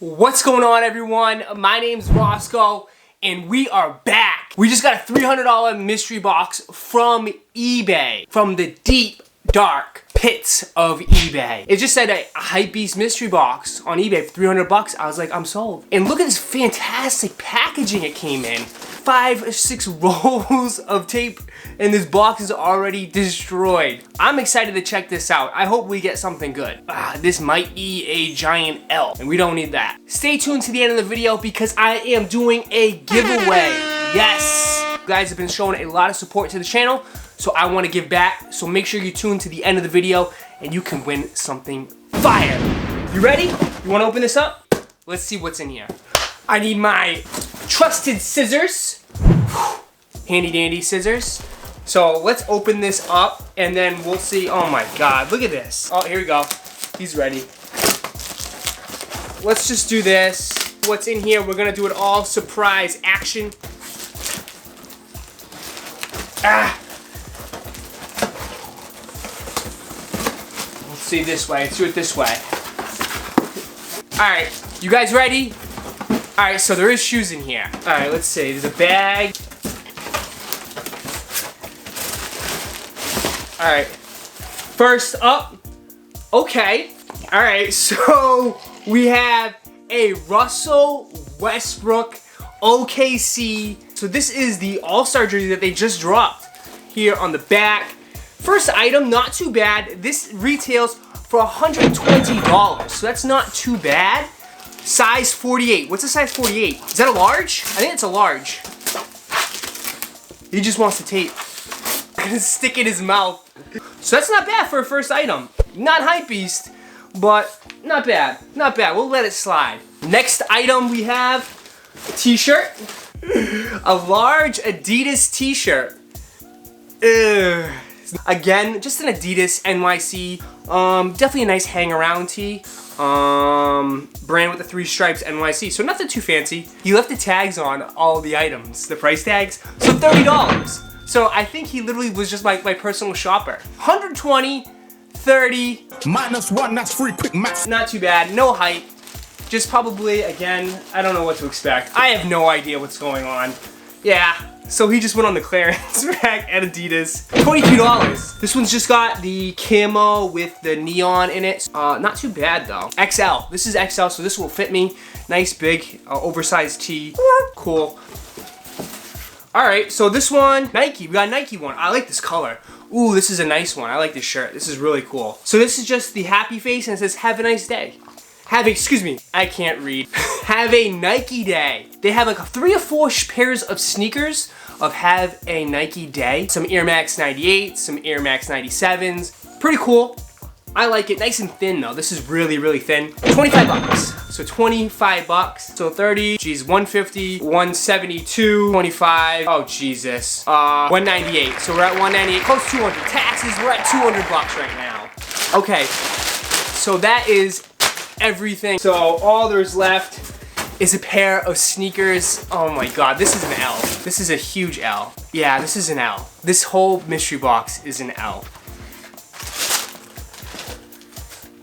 What's going on, everyone? My name's Roscoe and we are back. We just got a $300 mystery box from eBay, from the deep dark pits of eBay. It just said a Hypebeast mystery box on eBay for 300 bucks. I was like, I'm sold. And look at this fantastic packaging it came in. 5 or 6 rolls of tape and this box is already destroyed. I'm excited to check this out. I hope we get something good. This might be a giant L and we don't need that. Stay tuned to the end of the video because I am doing a giveaway. Yes! You guys have been showing a lot of support to the channel, so I want to give back. So make sure you tune to the end of the video and you can win something fire. You ready? You want to open this up? Let's see what's in here. I need my trusted scissors. Handy dandy scissors. So let's open this up and then we'll see. Oh my god, look at this. Oh, here we go. He's ready. Let's just do this. What's in here? We're gonna do it all surprise action. Let's see this way. Let's do it this way. Alright, you guys ready? Alright, so there is shoes in here. Alright, let's see. There's a bag. Alright. First up. Okay. Alright, so we have a Russell Westbrook OKC. So this is the All-Star jersey that they just dropped here on the back. First item, not too bad. This retails for $120. So that's not too bad. Size 48. What's a size 48? Is that a large? I think it's a large. He just wants the tape. Gonna stick in his mouth. So that's not bad for a first item. Not Hypebeast, but not bad. Not bad. We'll let it slide. Next item we have a t-shirt. A large Adidas t-shirt. Again, just an Adidas NYC. Definitely a nice hang around tee. Brand with the 3 stripes NYC. So nothing too fancy. He left the tags on all the items, the price tags. So $30. So I think he literally was just my personal shopper. 120, 30. -1, that's free, quick math. Not too bad, no hype. Just probably, again, I don't know what to expect. I have no idea what's going on. Yeah, so he just went on the clearance rack at Adidas. $22. This one's just got the camo with the neon in it. Not too bad though. XL, this is XL, so this will fit me. Nice big, oversized tee, cool. Alright, so this one, Nike, we got a Nike one. I like this color. Ooh, this is a nice one. I like this shirt. This is really cool. So this is just the happy face and it says, have a nice day. Excuse me, I can't read. Have a Nike day. They have like 3 or 4 pairs of sneakers of have a Nike day. Some Air Max 98s, some Air Max 97s. Pretty cool. I like it. Nice and thin though. This is really, really thin. 25 bucks. So 25 bucks. So 30, geez, 150, 172, 25. Oh, Jesus. 198. So we're at 198, close to 200. Taxes, we're at 200 bucks right now. Okay, so that is everything. So all there's left is a pair of sneakers. Oh my God, this is an L. This is a huge L. Yeah, this is an L. This whole mystery box is an L.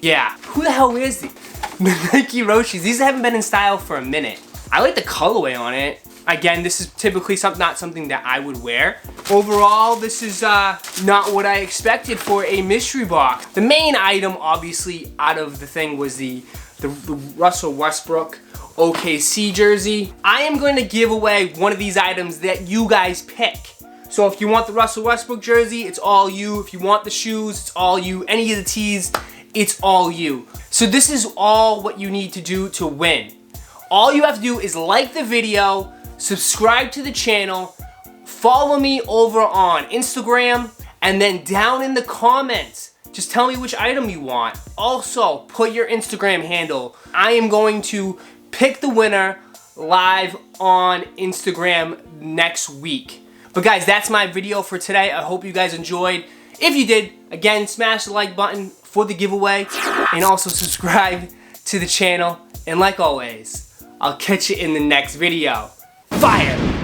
Yeah, who the hell wears these? Nike Roshis. These haven't been in style for a minute. I like the colorway on it. Again, this is typically not something that I would wear. Overall, this is not what I expected for a mystery box. The main item, obviously, out of the thing was the Russell Westbrook OKC jersey. I am going to give away one of these items that you guys pick. So if you want the Russell Westbrook jersey, it's all you. If you want the shoes, it's all you. Any of the tees, it's all you. So this is all what you need to do to win. All you have to do is like the video, subscribe to the channel, follow me over on Instagram, and then down in the comments, just tell me which item you want. Also, put your Instagram handle. I am going to pick the winner live on Instagram next week. But guys, that's my video for today. I hope you guys enjoyed. If you did, again, smash the like button for the giveaway and also subscribe to the channel. And like always, I'll catch you in the next video. Fire!